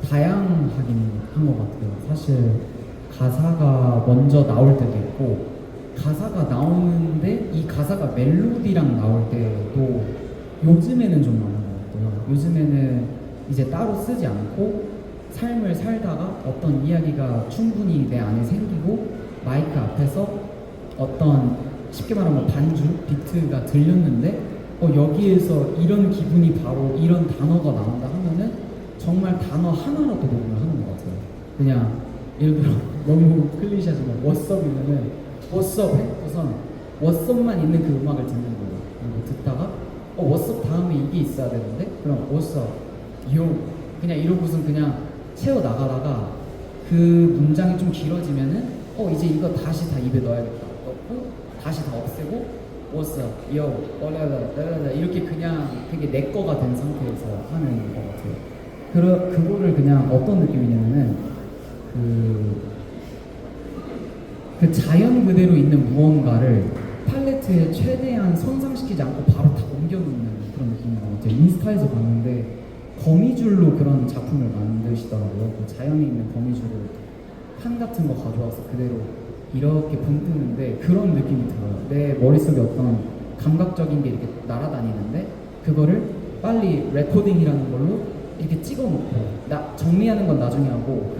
Speaker 2: 다양하긴 한 것 같아요. 사실 가사가 먼저 나올 때도 있고 가사가 나오는데 이 가사가 멜로디랑 나올 때도 요즘에는 좀 많은 것 같아요. 요즘에는 이제 따로 쓰지 않고 삶을 살다가 어떤 이야기가 충분히 내 안에 생기고 마이크 앞에서 어떤 쉽게 말하면 반주, 비트가 들렸는데 여기에서 이런 기분이 바로 이런 단어가 나온다 하면은 정말 단어 하나라도 녹음을 하는 것 같아요. 그냥 예를 들어 너무 클리셰지만 워썹이면은 워썹 했고선 워썹만 있는 그 음악을 듣는 거예요. 그리고 듣다가 워썹 다음에 이게 있어야 되는데 그럼 워썹 요 그냥 이러고선 그냥 채워 나가다가 그 문장이 좀 길어지면은 이제 이거 다시 다 입에 넣어야겠다 넣고 다시 다 없애고 What's up, yo, 랄랄라 이렇게 그냥 되게 내 거가 된 상태에서 하는 것 같아요. 그거를 그냥 어떤 느낌이냐면은 그 자연 그대로 있는 무언가를 팔레트에 최대한 손상시키지 않고 바로 다 옮겨놓는 그런 느낌인 것 같아요. 인스타에서 봤는데 거미줄로 그런 작품을 만드시더라고요. 그 자연에 있는 거미줄을 판 같은 거 가져와서 그대로 이렇게 붕뜨는데 그런 느낌이 들어요. 내 머릿속에 어떤 감각적인 게 이렇게 날아다니는데 그거를 빨리 레코딩이라는 걸로 이렇게 찍어놓고 나 정리하는 건 나중에 하고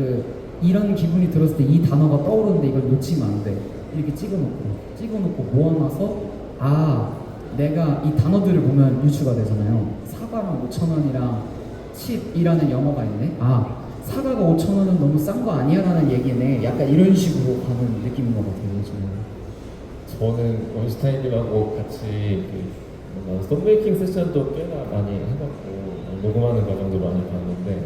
Speaker 2: 이런 기분이 들었을 때 이 단어가 떠오르는데 이걸 놓치면 안 돼. 이렇게 찍어놓고 모아놔서 내가 이 단어들을 보면 유추가 되잖아요. 사과랑 5,000원이랑 칩이라는 영어가 있네. 사과가 5,000원은 너무 싼 거 아니야? 라는 얘기네. 약간 이런 식으로 가는 느낌인 것 같아요, 저는.
Speaker 1: 저는 원슈타인님하고 같이 뭔가 썸메이킹 세션도 꽤나 많이 해봤고 녹음하는 과정도 많이 봤는데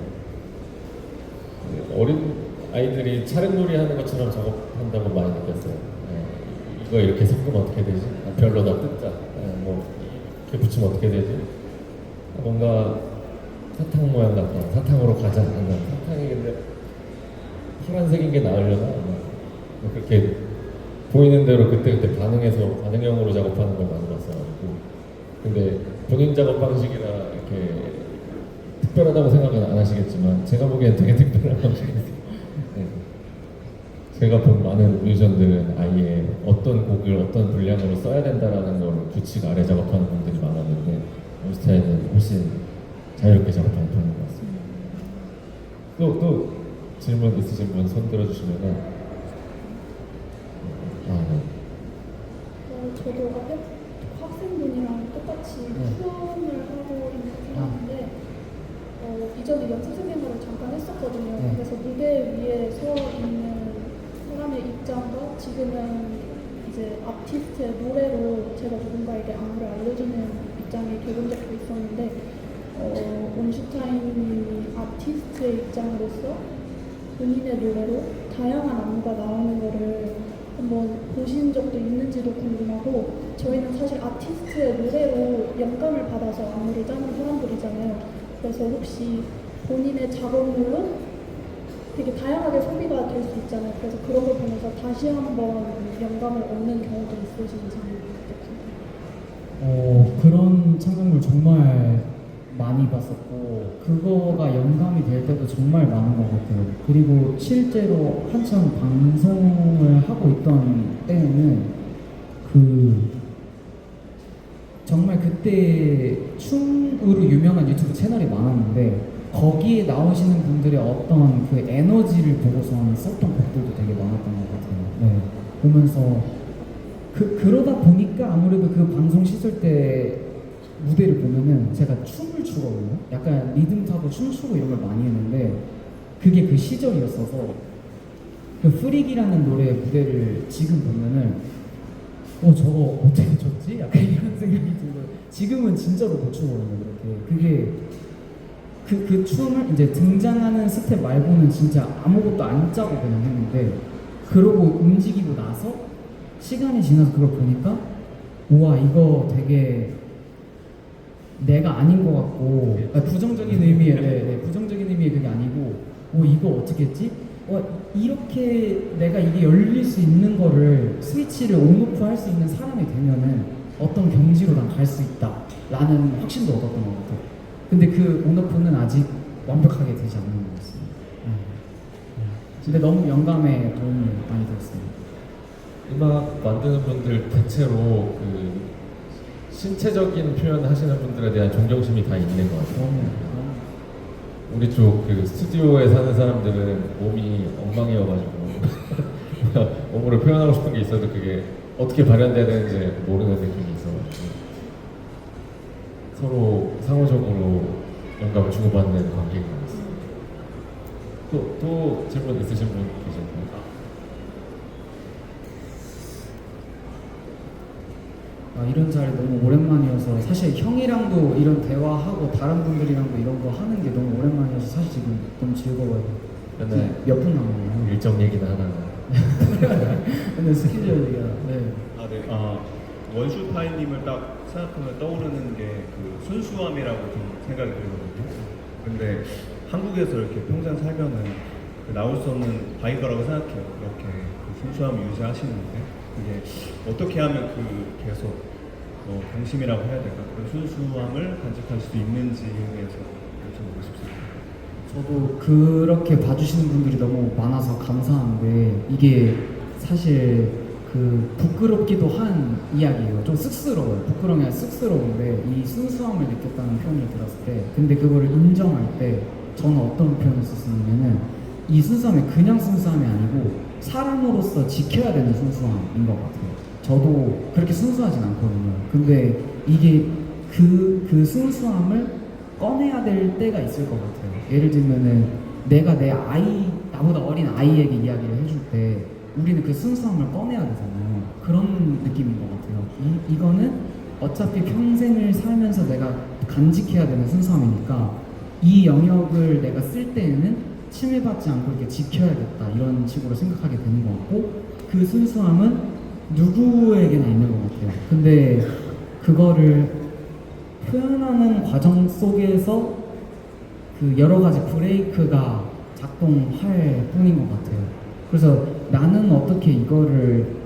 Speaker 1: 어린 아이들이 차량놀이 하는 것처럼 작업한다고 많이 느꼈어요. 이거 이렇게 섞으면 어떻게 되지? 별로다 뜯자. 뭐 이렇게 붙이면 어떻게 되지? 뭔가 사탕 모양 같다. 사탕으로 가자. 사탕이 근데 파란색인 게 나으려나? 그렇게 보이는 대로 그때그때 반응형으로 작업하는 걸 많이 봤어가지고. 근데 본인 작업 방식이라 이렇게 특별하다고 생각은 안 하시겠지만 제가 보기엔 되게 특별한 방식이었어요. 네. 제가 본 많은 뮤지션들은 아예 어떤 곡을 어떤 분량으로 써야 된다라는 걸 규칙 아래 작업하는 분들이 많았는데 원슈타인은 훨씬 자유롭게 작업하는 편인 것 같습니다. 또 질문 있으신 분 손 들어주시면은
Speaker 3: 저도 앞에 학생분이랑 똑같이 수험을 하고 있는 사람인데 이전에 연습생활을 잠깐 했었거든요. 그래서 무대 위에 서 있는 사람의 입장과 지금은 이제 아티스트의 노래로 제가 누군가에게 안무를 알려주는 입장이 돼본 적도 있었는데 온슈타인이 아티스트의 입장으로서 본인의 노래로 다양한 안무가 나오는 거를 한번 보신 적도 있는지도 궁금하고 저희는 사실 아티스트의 노래로 영감을 받아서 안무를 짜는 사람들이잖아요. 그래서 혹시 본인의 작업물로 되게 다양하게 소비가 될 수 있잖아요. 그래서 그런 걸 보면서 다시 한번 영감을 얻는 경우도 있으신지
Speaker 2: 그런 창작물 정말 많이 봤었고 그거가 영감이 될 때도 정말 많은 것 같아요. 그리고 실제로 한참 방송을 하고 있던 때에는 정말 그때 춤으로 유명한 유튜브 채널이 많았는데 거기에 나오시는 분들의 어떤 그 에너지를 보고서 썼던 곡들도 되게 많았던 것 같아요. 네. 보면서 그러다 보니까 아무래도 그 방송 시절 때 무대를 보면은 제가 춤을 추거든요. 약간 리듬 타고 춤추고 이런 걸 많이 했는데 그게 그 시절이었어서 그 프릭이라는 노래 무대를 지금 보면은 저거 어떻게 췄지? 약간 이런 생각이 들고 지금은 진짜로 못 추거든요. 그렇게 그 춤을 이제 등장하는 스텝 말고는 진짜 아무것도 안 짜고 그냥 했는데 그러고 움직이고 나서 시간이 지나서 그걸 보니까 우와 이거 되게 내가 아닌 것 같고 부정적인 의미의 부정적인 의미의 그게 아니고 이거 어떻게 했지? 이렇게 내가 이게 열릴 수 있는 거를 스위치를 온오프 할 수 있는 사람이 되면은 어떤 경지로 난 갈 수 있다 라는 확신도 얻었던 것 같아요. 근데 그 온오프는 아직 완벽하게 되지 않는 것 같습니다. 근데 너무 영감에 도움을 많이 들었습니다.
Speaker 1: 음악 만드는 분들 대체로 신체적인 표현을 하시는 분들에 대한 존경심이 다 있는 것 같아요. 우리 쪽 스튜디오에 사는 사람들은 몸이 엉망이어가지고 몸으로 표현하고 싶은 게 있어도 그게 어떻게 발현돼야 되는지 모르는 느낌이 있어가지고 서로 상호적으로 영감을 주고받는 관계인 것 같습니다. 또 질문 있으신 분 계실까요?
Speaker 2: 이런 자리 너무 오랜만이어서 사실 형이랑도 이런 대화하고 다른 분들이랑도 이런 거 하는 게 너무 오랜만이어서 사실 지금 너무 즐거워요.
Speaker 1: 맨날
Speaker 2: 몇 분 남았나요?
Speaker 1: 일정 얘기나 하다가
Speaker 2: 근데 스케줄 얘기가
Speaker 7: 원슈타인님을 딱 생각하면 떠오르는 게 그 순수함이라고 좀 생각이 들거든요. 근데 한국에서 이렇게 평생 살면은 그 나올 수 없는 바이거라고 생각해요. 이렇게 그 순수함을 유지하시는데 그게 어떻게 하면 그 계속 동심이라고 해야 될까? 그런 순수함을 간직할 수 있는지에 대해서 여쭤보고 싶습니다.
Speaker 2: 저도 그렇게 봐주시는 분들이 너무 많아서 감사한데 이게 사실 그 부끄럽기도 한 이야기예요. 좀 쑥스러워요. 부끄러운 게 아니라 쑥스러운데 이 순수함을 느꼈다는 표현을 들었을 때 근데 그거를 인정할 때 저는 어떤 표현을 썼냐면은 이 순수함이 그냥 순수함이 아니고 사람으로서 지켜야 되는 순수함인 것 같아요. 저도 그렇게 순수하진 않거든요. 근데 이게 그 순수함을 꺼내야 될 때가 있을 것 같아요. 예를 들면은 내가 내 아이, 나보다 어린 아이에게 이야기를 해줄 때 우리는 그 순수함을 꺼내야 되잖아요. 그런 느낌인 것 같아요. 이거는 어차피 평생을 살면서 내가 간직해야 되는 순수함이니까 이 영역을 내가 쓸 때에는 침해받지 않고 이렇게 지켜야겠다 이런 식으로 생각하게 되는 것 같고 그 순수함은 누구에게나 있는 것 같아요. 근데 그거를 표현하는 과정 속에서 그 여러 가지 브레이크가 작동할 뿐인 것 같아요. 그래서 나는 어떻게 이거를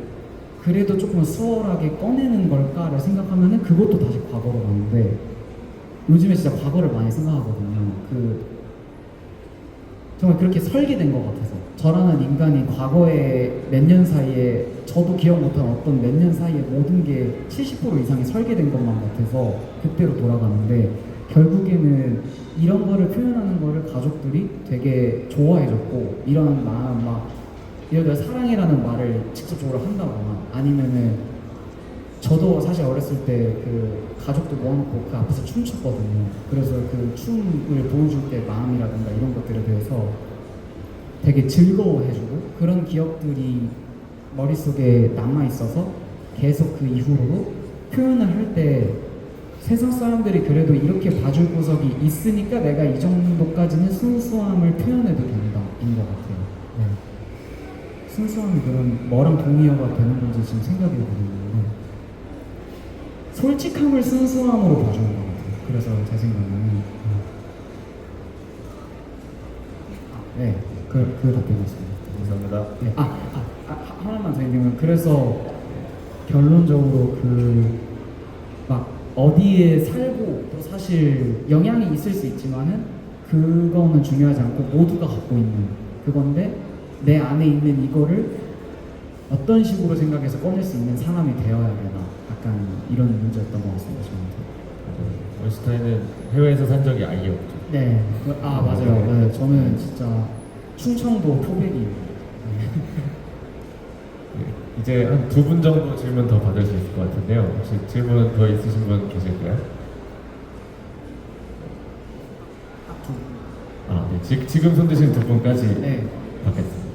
Speaker 2: 그래도 조금 수월하게 꺼내는 걸까를 생각하면은 그것도 다시 과거로 가는데 요즘에 진짜 과거를 많이 생각하거든요. 정말 그렇게 설계된 것 같아서 저라는 인간이 과거에 몇 년 사이에 저도 기억 못한 어떤 몇 년 사이에 모든 게 70% 이상이 설계된 것만 같아서 그때로 돌아가는데 결국에는 이런 거를 표현하는 거를 가족들이 되게 좋아해줬고 이런 마음 막 예를 들어 사랑이라는 말을 직접적으로 한다거나 아니면은 저도 사실 어렸을 때 그 가족들 모아놓고 그 앞에서 춤췄거든요. 그래서 그 춤을 보여줄 때 마음이라든가 이런 것들에 대해서 되게 즐거워해주고 그런 기억들이 머릿속에 남아있어서 계속 그 이후로도 표현을 할 때 세상 사람들이 그래도 이렇게 봐줄 구석이 있으니까 내가 이 정도까지는 순수함을 표현해도 된다인 것 같아요. 네. 순수함이 그런 뭐랑 동의어가 되는 건지 지금 생각이 들었는데 솔직함을 순수함으로 봐주는 것 같아요. 그래서 제 생각에는 네, 그 답변이었습니다.
Speaker 7: 감사합니다.
Speaker 2: 네. 하나만 더 얘기하면 그래서 결론적으로 막 어디에 살고 또 사실 영향이 있을 수 있지만은 그거는 중요하지 않고 모두가 갖고 있는 그건데 내 안에 있는 이거를 어떤 식으로 생각해서 꺼낼 수 있는 사람이 되어야 되나 약간 이런 문제였던 것 같습니다. 저한테.
Speaker 1: 원슈타인은 해외에서 산 적이 아예 없죠.
Speaker 2: 네, 맞아요. 네, 저는 진짜 충청도 토백이에요.
Speaker 1: 네, 이제 한 2분 정도 질문 더 받을 수 있을 것 같은데요. 혹시 질문 더 있으신 분 계실까요? 네, 지금 손 드신 2분까지
Speaker 2: 네.
Speaker 1: 받겠습니다.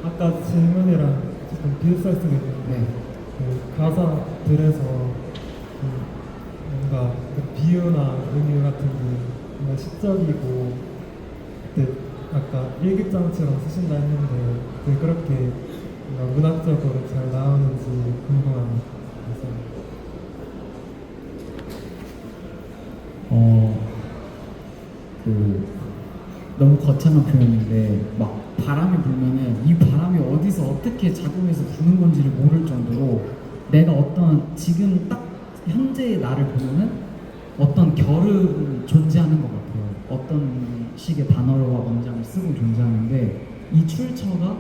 Speaker 8: 아까 질문이랑 조금 비슷할 수도 있는데
Speaker 2: 네.
Speaker 8: 그 가사들에서 뭔가 그 비유나 은유 같은 게 뭔가 시적이고 그때 아까 일기장처럼 쓰신다 했는데 그게 그렇게 뭔가 문학적으로 잘 나오는지 궁금합니다.
Speaker 2: 너무 거창한 표현인데 막 바람이 불면은 이 바람이 어디서 어떻게 작용해서 부는 건지를 모를 정도로 내가 어떤 지금 딱 현재의 나를 보면은 어떤 결은 존재하는 것 같아요. 어떤 식의 단어와 문장을 쓰고 존재하는데 이 출처가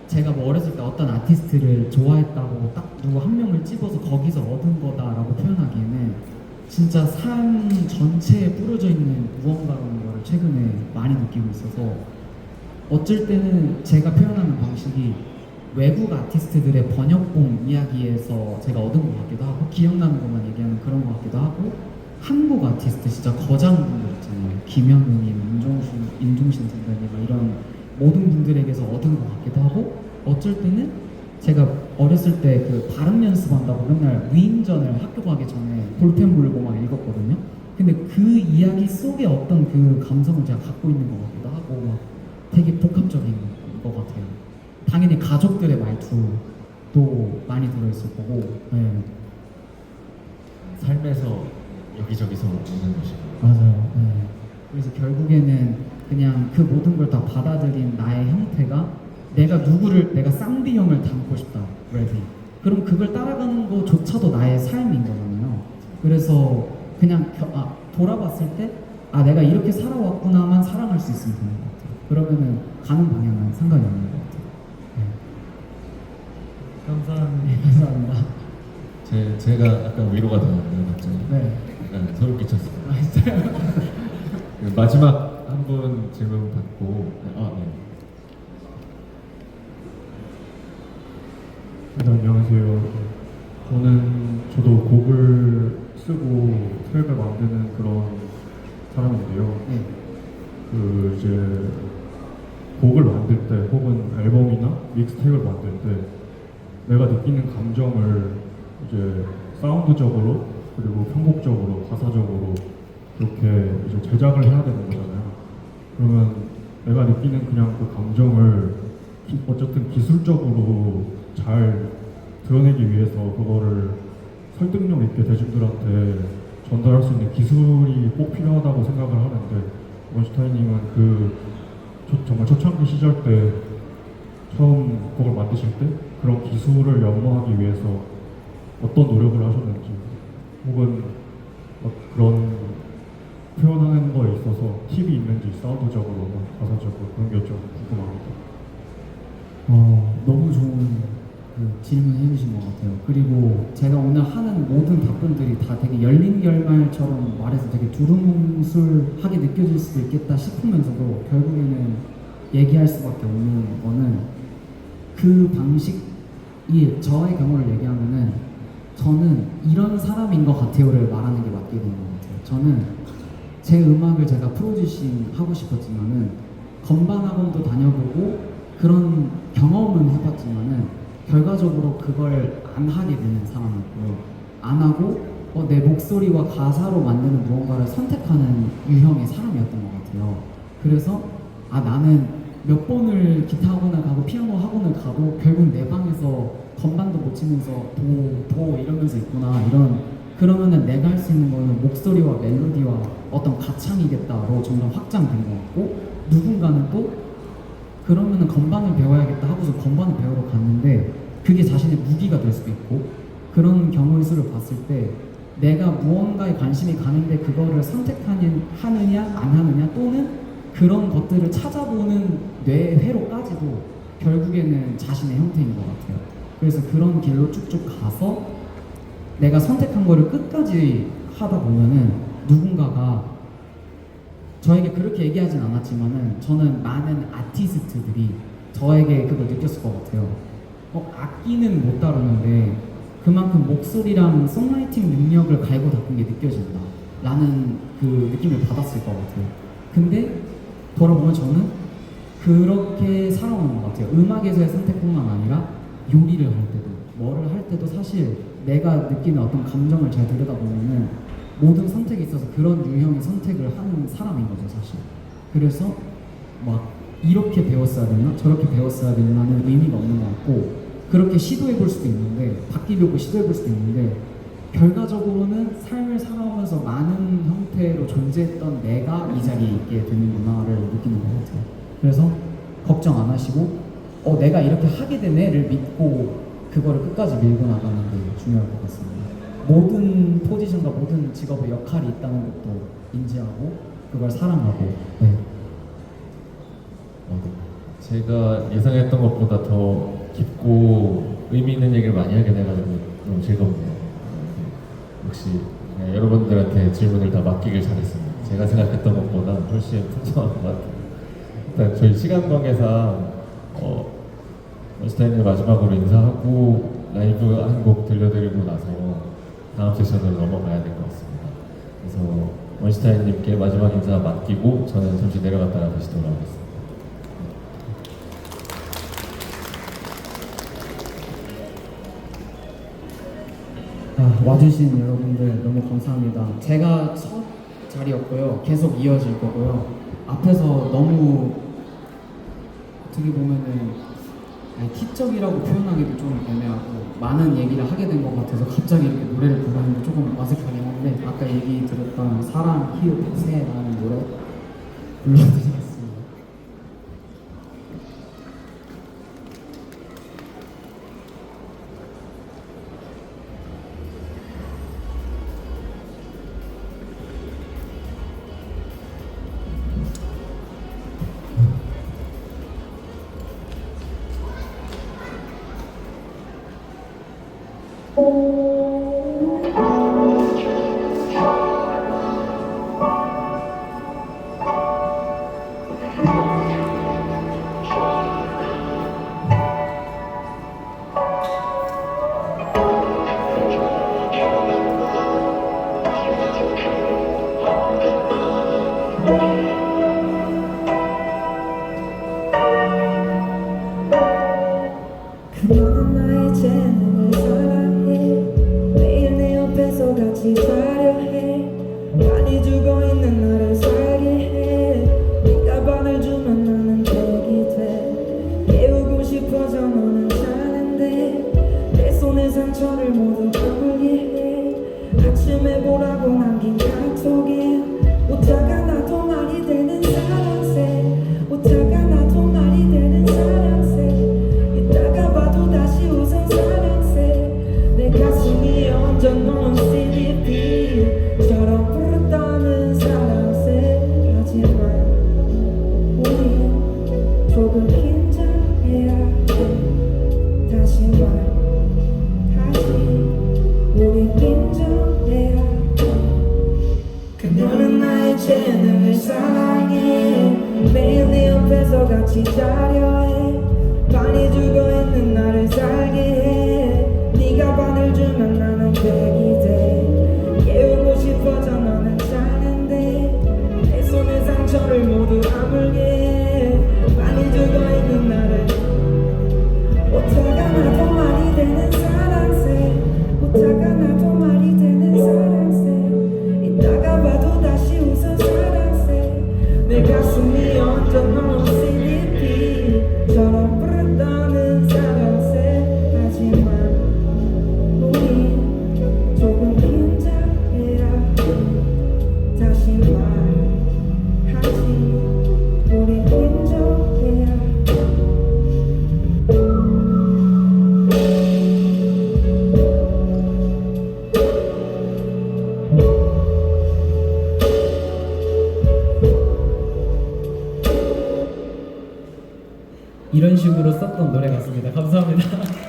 Speaker 2: 제가 뭐 어렸을 때 어떤 아티스트를 좋아했다고 딱 누구 한 명을 집어서 거기서 얻은 거다라고 표현하기에는 진짜 삶 전체에 뿌려져 있는 무언가라는 거를 최근에 많이 느끼고 있어서 어쩔 때는 제가 표현하는 방식이 외국 아티스트들의 번역본 이야기에서 제가 얻은 것 같기도 하고 기억나는 것만 얘기하는 그런 것 같기도 하고 한국 아티스트 진짜 거장분들 있잖아요. 김현우님, 임종신 선배님 이런 모든 분들에게서 얻은 것 같기도 하고 어쩔 때는 제가 어렸을 때 그 발음 연습한다고 맨날 위인전을 학교 가기 전에 볼펜 물고 막 읽었거든요. 근데 그 이야기 속에 어떤 그 감성을 제가 갖고 있는 것 같기도 하고 막 되게 복합적인 것 같아요. 당연히 가족들의 말투도 또 많이 들어있을 거고. 네.
Speaker 1: 삶에서 여기저기서 오는 것이고
Speaker 2: 맞아요. 네. 그래서 결국에는 그냥 그 모든 걸 다 받아들인 나의 형태가 내가 쌍비 형을 닮고 싶다. 레디. 그럼 그걸 따라가는 것조차도 나의 삶인 거잖아요. 그래서 그냥 돌아봤을 때 내가 이렇게 살아왔구나만 사랑할 수 있으면 되는 것 같아요. 그러면은 가는 방향은 상관이 없는 것 같아요. 네.
Speaker 8: 감사합니다.
Speaker 2: 네, 감사합니다.
Speaker 1: 제가 약간 위로가 되는데 갑자기
Speaker 2: 네.
Speaker 1: 약간 소름 끼쳤습니다.
Speaker 2: 아, 진짜요?
Speaker 1: 그 마지막 한 분 질문 받고 네.
Speaker 8: 네, 안녕하세요. 저도 곡을 쓰고 트랙을 만드는 그런 사람인데요.
Speaker 2: 네.
Speaker 8: 그 이제 곡을 만들 때 혹은 앨범이나 믹스테이프를 만들 때 내가 느끼는 감정을 이제 사운드적으로 그리고 편곡적으로 가사적으로 그렇게 이제 제작을 해야 되는 거잖아요. 그러면 내가 느끼는 그냥 그 감정을 어쨌든 기술적으로 잘 드러내기 위해서 그거를 설득력 있게 대중들한테 전달할 수 있는 기술이 꼭 필요하다고 생각을 하는데 원슈타인님은 정말 초창기 시절 때 처음 곡을 만드실 때 그런 기술을 연마하기 위해서 어떤 노력을 하셨는지 혹은 그런 표현하는 거에 있어서 팁이 있는지 사운드적으로 가사적으로 그런 게 좀 궁금합니다.
Speaker 2: 너무 좋은 질문 해주신 것 같아요. 그리고 제가 오늘 하는 모든 답변들이 다 되게 열린 결말처럼 말해서 되게 두루뭉술하게 느껴질 수도 있겠다 싶으면서도 결국에는 얘기할 수밖에 없는 거는 그 방식이 저의 경우를 얘기하면은 저는 이런 사람인 것 같아요를 말하는 게 맞게 되는 것 같아요. 저는 제 음악을 제가 프로듀싱 하고 싶었지만은 건반 학원도 다녀보고 그런 경험은 해봤지만은 결과적으로 그걸 안 하게 되는 사람이었고요. 안 하고 내 목소리와 가사로 만드는 무언가를 선택하는 유형의 사람이었던 것 같아요. 그래서 나는 몇 번을 기타 학원을 가고 피아노 학원을 가도 결국 내 방에서 건반도 못 치면서 도 이러면서 있구나 그러면은 내가 할 수 있는 거는 목소리와 멜로디와 어떤 가창이겠다로 점점 확장된 것 같고 누군가는 또 그러면은 건반을 배워야겠다 하고서 건반을 배우러 갔는데 그게 자신의 무기가 될 수도 있고 그런 경우의 수를 봤을 때 내가 무언가에 관심이 가는데 그거를 선택하느냐 안 하느냐 또는 그런 것들을 찾아보는 뇌의 회로까지도 결국에는 자신의 형태인 것 같아요. 그래서 그런 길로 쭉쭉 가서 내가 선택한 거를 끝까지 하다 보면은 누군가가 저에게 그렇게 얘기하진 않았지만은 저는 많은 아티스트들이 저에게 그걸 느꼈을 것 같아요. 악기는 못 다루는데 그만큼 목소리랑 송라이팅 능력을 갈고 닦은 게 느껴진다 라는 그 느낌을 받았을 것 같아요. 근데 돌아보면 저는 그렇게 살아오는 것 같아요. 음악에서의 선택뿐만 아니라 요리를 할 때도 뭐를 할 때도 사실 내가 느끼는 어떤 감정을 잘 들여다보면은 모든 선택에 있어서 그런 유형의 선택을 하는 사람인 거죠, 사실. 그래서 막 이렇게 배웠어야 됐나? 저렇게 배웠어야 됐나는 의미가 없는 것 같고 그렇게 시도해 볼 수도 있는데 바뀌려고 시도해 볼 수도 있는데 결과적으로는 삶을 살아오면서 많은 형태로 존재했던 내가 이 자리에 있게 되는구나를 느끼는 것 같아요. 그래서 걱정 안 하시고 내가 이렇게 하게 되네를 믿고 그거를 끝까지 밀고 나가는 게 중요할 것 같습니다. 모든 포지션과 모든 직업의 역할이 있다는 것도 인지하고 그걸 사랑하고. 네.
Speaker 1: 제가 예상했던 것보다 더 깊고 의미 있는 얘기를 많이 하게 돼가지고 너무 즐겁네요. 역시 여러분들한테 질문을 다 맡기길 잘했습니다. 제가 생각했던 것보다 훨씬 풍성한 것 같아요. 일단 저희 시간 관계상 원슈타인을 마지막으로 인사하고 라이브 한 곡 들려드리고 나서 다음 세션으로 넘어가야 될 것 같습니다. 그래서 원슈타인님께 마지막 인사 맡기고 저는 잠시 내려갔다가 다시 돌아오겠습니다.
Speaker 2: 와주신 여러분들 너무 감사합니다. 제가 첫 자리였고요. 계속 이어질 거고요. 앞에서 너무 어떻게 보면은 아니, 티적이라고 표현하기도 좀 애매하고 많은 얘기를 하게 된 것 같아서 갑자기 이렇게 노래를 부르는 게 조금 어색하긴 한데 아까 얘기 들었던 사랑 히읗 새라는 노래 불러드리겠습니다.
Speaker 9: 그녀는 나의 재능을 사랑해 매일 내 옆에서 같이 자려 해 많이 죽어있는 나를 살게 해 네가 반을 주면 나는 백이 돼 깨우고 싶어져 너는 자는데 내 손에 상처를 모두 아물게 해 아침에 보라고 남긴 카톡에 오타가 나도 말이 되는 사랑새 오타가 나도 말이 되는 사랑새 이따가 봐도 다시 웃은 사랑새 내 가슴이 얹어 놓은 CD처럼 부르다는 사랑새 하지만 우린 조금 긴장해야 돼 다시 말하지 우린 긴장해야 돼 그녀는 나의 재능을 사랑해 매일 네 옆에서 같이 자려 해 많이 죽어있는 나를 살게 해 네가 반을 주면 나는 백이 돼 깨우고 싶어져 너는 자는데 내 손에 상처를 모두 아물게 해 많이 죽어있는 나를 오타가 나도 말이 되는 사랑새 오타가 나도 말이 되는 사랑새 이따가 봐도 다시 웃은 사랑새 내 가슴이 얹어 놓은 CD처럼 부르다는 사랑새 하지만 우린 조금 긴장해야 돼 다시 말하지 우린 긴장해야 돼
Speaker 2: 이런 식으로 썼던 노래 같습니다. 감사합니다.